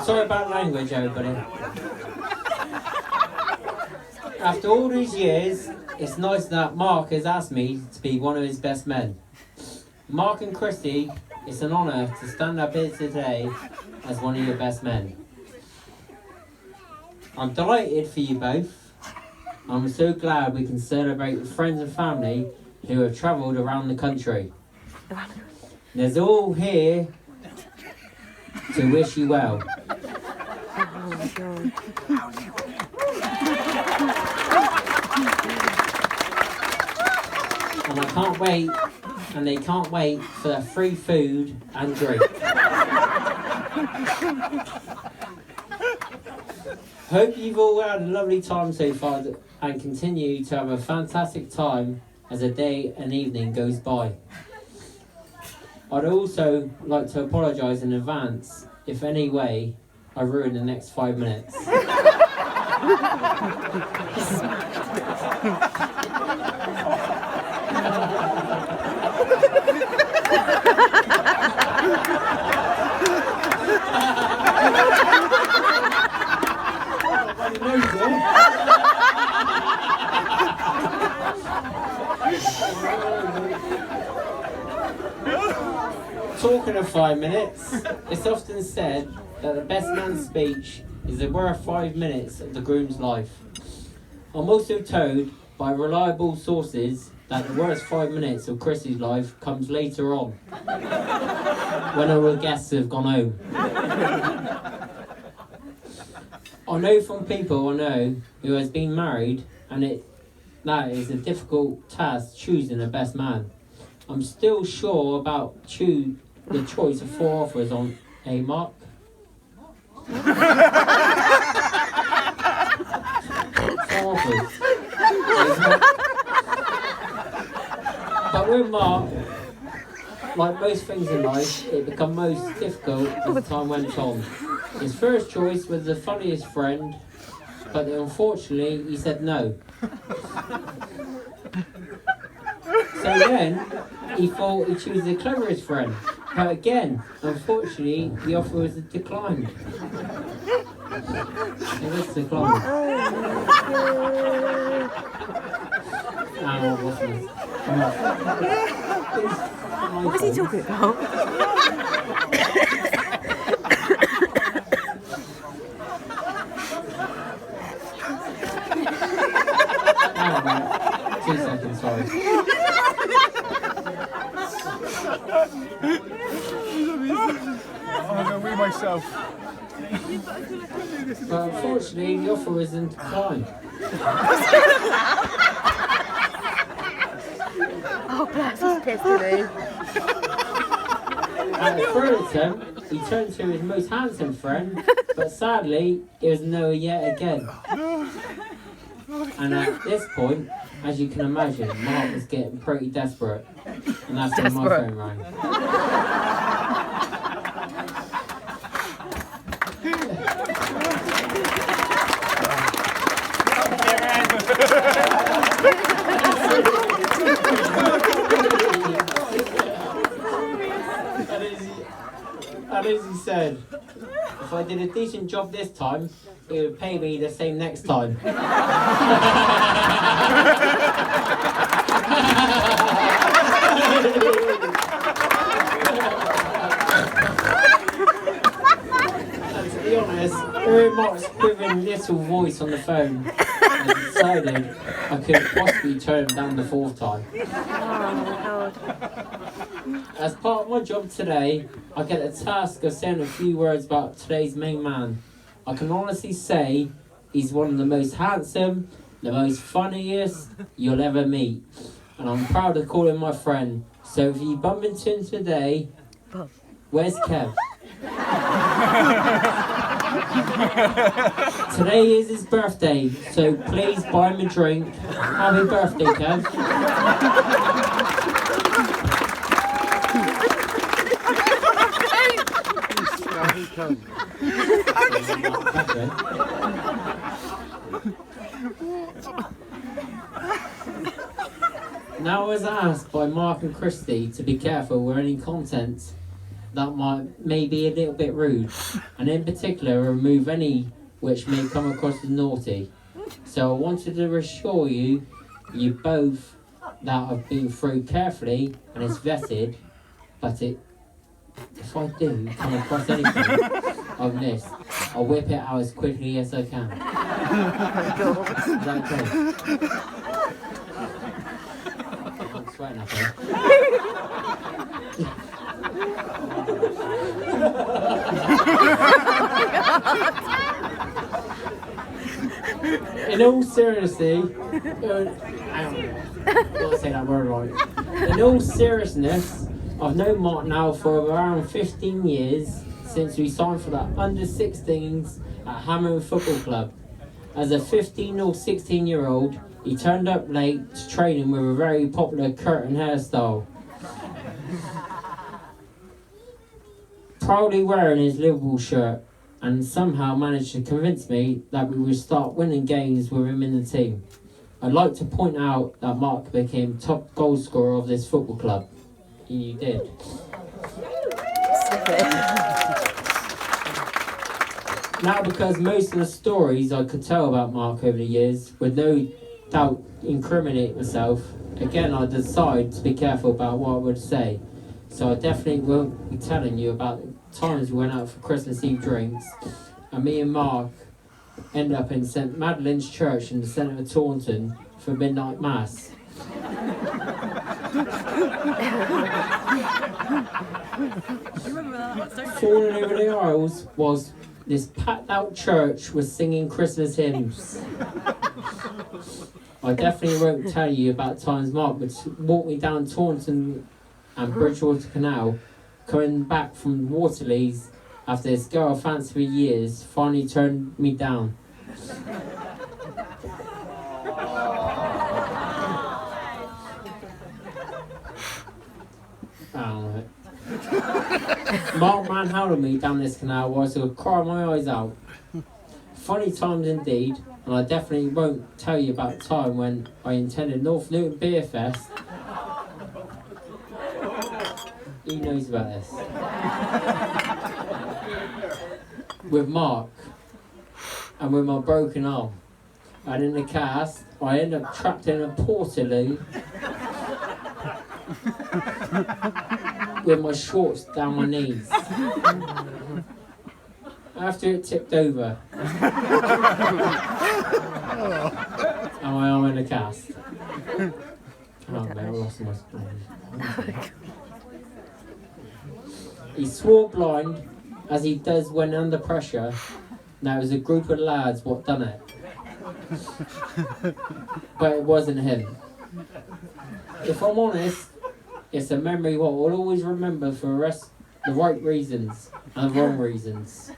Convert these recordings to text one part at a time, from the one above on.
Sorry about language, everybody. After all these years, it's nice that Mark has asked me to be one of his best men. Mark and Christie, it's an honour to stand up here today as one of your best men. I'm delighted for you both. I'm so glad we can celebrate with friends and family who have travelled around the country. There's all here to wish you well. Oh my God. And I can't wait, and they can't wait for free food and drink. Hope you've all had a lovely time so far and continue to have a fantastic time as the day and evening goes by. I'd also like to apologise in advance if any way I ruin the next 5 minutes. Talking of 5 minutes, it's often said that the best man's speech is the worst 5 minutes of the groom's life. I'm also told by reliable sources that the worst 5 minutes of Christie's life comes later on, when all the guests have gone home. I know from people I know who has been married, and that is a difficult task choosing a best man. I'm still sure about the choice of 4 offers on a Mark. Four offers. But with Mark, like most things in life, it became most difficult as time went on. His first choice was the funniest friend, but unfortunately he said no. So then he thought he'd choose the cleverest friend, but again, unfortunately, the offer was declined. It was declined. What's this? What was he talking about? Hang on, 2 seconds, sorry. I'm going to wee myself. But unfortunately, the offer was declined. Oh, bless, he's pissed at me. At the third attempt, he turned to his most handsome friend, but sadly, it was no yet again. And at this point, as you can imagine, Mark was getting pretty desperate. And that's when my phone rang. And as he said, if I did a decent job this time, he would pay me the same next time. And to be honest, hearing Mark's quivering little voice on the phone, I decided I could possibly turn him down the 4th time. Oh my God. As part of my job today, I get the task of saying a few words about today's main man. I can honestly say he's one of the most handsome, the most funniest you'll ever meet. And I'm proud to call him my friend. So if you bump into him today, where's Kev? Today is his birthday, so please buy him a drink. Happy birthday, Kev. Now I was asked by Mark and Christie to be careful with any content that may be a little bit rude, and in particular remove any which may come across as naughty. So I wanted to reassure you both that I've been through carefully and it's vetted, but if I do come across anything of this, I'll whip it out as quickly as I can. Is that okay? I'm sweating up here. In all seriousness, not say that word right. In all seriousness, I've known Mark now for around 15 years since we signed for the under-16s at Hammond Football Club. As a 15 or 16-year-old, he turned up late to training with a very popular curtain hairstyle. Proudly wearing his Liverpool shirt, and somehow managed to convince me that we would start winning games with him in the team. I'd like to point out that Mark became top goal scorer of this football club. You did. Now, because most of the stories I could tell about Mark over the years would no doubt incriminate myself, again I decided to be careful about what I would say. So I definitely won't be telling you about the times we went out for Christmas Eve drinks, and me and Mark ended up in St Madeleine's Church in the centre of Taunton for midnight mass. Falling over the aisles was this packed out church was singing Christmas hymns. I definitely won't tell you about times Mark would walk me down Taunton and Bridgewater Canal, coming back from Waterleys after this girl I fancied for years finally turned me down. Mark manhandled me down this canal whilst I would cry my eyes out. Funny times indeed, and I definitely won't tell you about the time when I attended North Newton Beer Fest. He knows about this. With Mark and with my broken arm. And in the cast, I ended up trapped in a portaloo with my shorts down my knees. After it tipped over and my arm in the cast. Oh man, I lost my spine. He swore blind, as he does when under pressure. Now it was a group of lads what done it. But it wasn't him. If I'm honest, it's a memory what I'll always remember for the right reasons and the wrong reasons.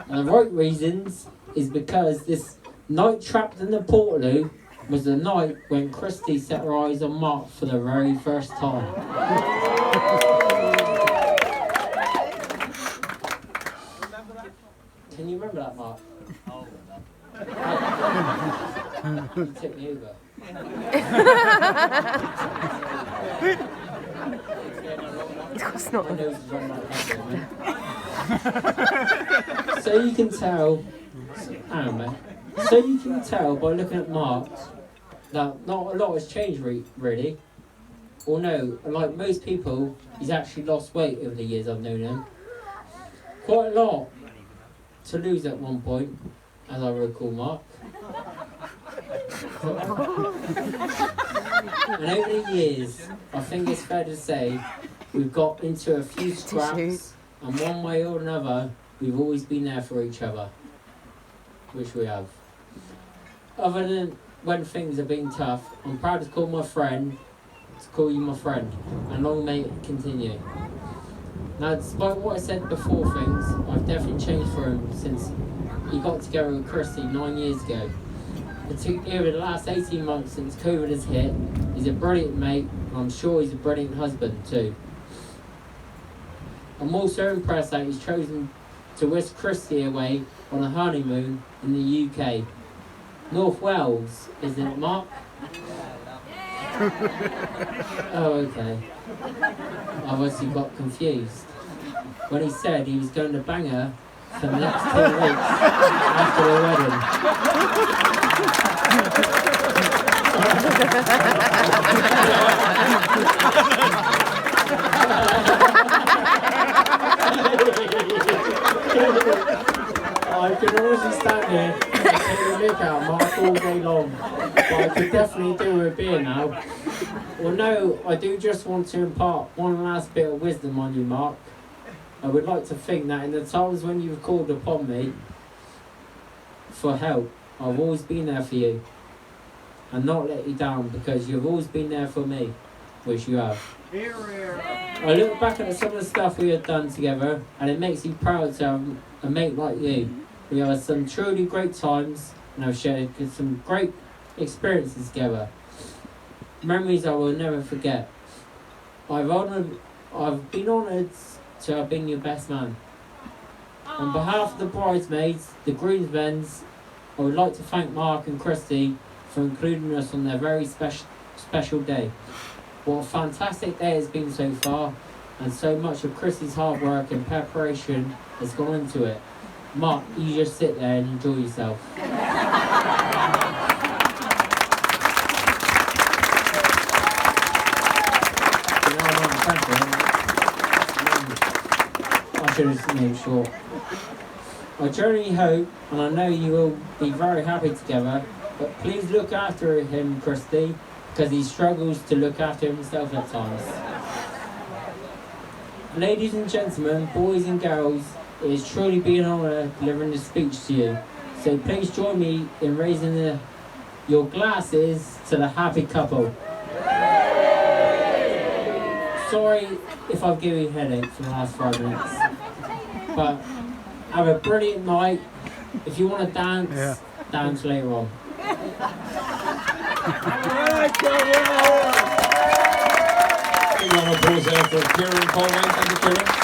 And the right reasons is because this night trapped in the Portaloo was the night when Christie set her eyes on Mark for the very first time. Can you remember that, Mark? You took me over. It's not. My nose is running like that, so you can tell. Hang on, mate. So you can tell by looking at Mark that not a lot has changed really. Or no, like most people, he's actually lost weight over the years I've known him. Quite a lot to lose at one point, as I recall Mark. And over the years, I think it's fair to say, we've got into a few scraps, and one way or another, we've always been there for each other. Which we have. Other than when things have been tough, I'm proud to call you my friend, and long may it continue. Now, despite what I said before things, I've definitely changed for him since he got together with Christie 9 years ago. Particularly over the last 18 months since COVID has hit, he's a brilliant mate, and I'm sure he's a brilliant husband too. I'm also impressed that he's chosen to whisk Christie away on a honeymoon in the UK. North Wales, isn't it, Mark? Oh, okay. I obviously got confused. when he said he was going to bang her for the next 2 weeks after the wedding. I can honestly stand here and take a look at Mark all day long, but I could definitely do with a beer now. Well, no, I do just want to impart one last bit of wisdom on you, Mark. I would like to think that in the times when you've called upon me for help, I've always been there for you and not let you down, because you've always been there for me, which you have. I look back at some of the stuff we have done together and it makes me proud to have a mate like you. We have had some truly great times and have shared some great experiences together. Memories I will never forget. I've been honoured to have been your best man. On behalf of the bridesmaids, the groomsmen, I would like to thank Mark and Christie for including us on their very special day. What a fantastic day it's been so far, and so much of Christie's hard work and preparation has gone into it. Mark, you just sit there and enjoy yourself. I should have made sure. I genuinely hope, and I know you will be very happy together, but please look after him, Christie, because he struggles to look after himself at times. Ladies and gentlemen, boys and girls, it has truly been an honour delivering this speech to you. So please join me in raising your glasses to the happy couple. Sorry if I've given you a headache for the last 5 minutes, but have a brilliant night. If you want to dance, dance later on. Round of applause there for Kieran Conway. Thank you, Kieran.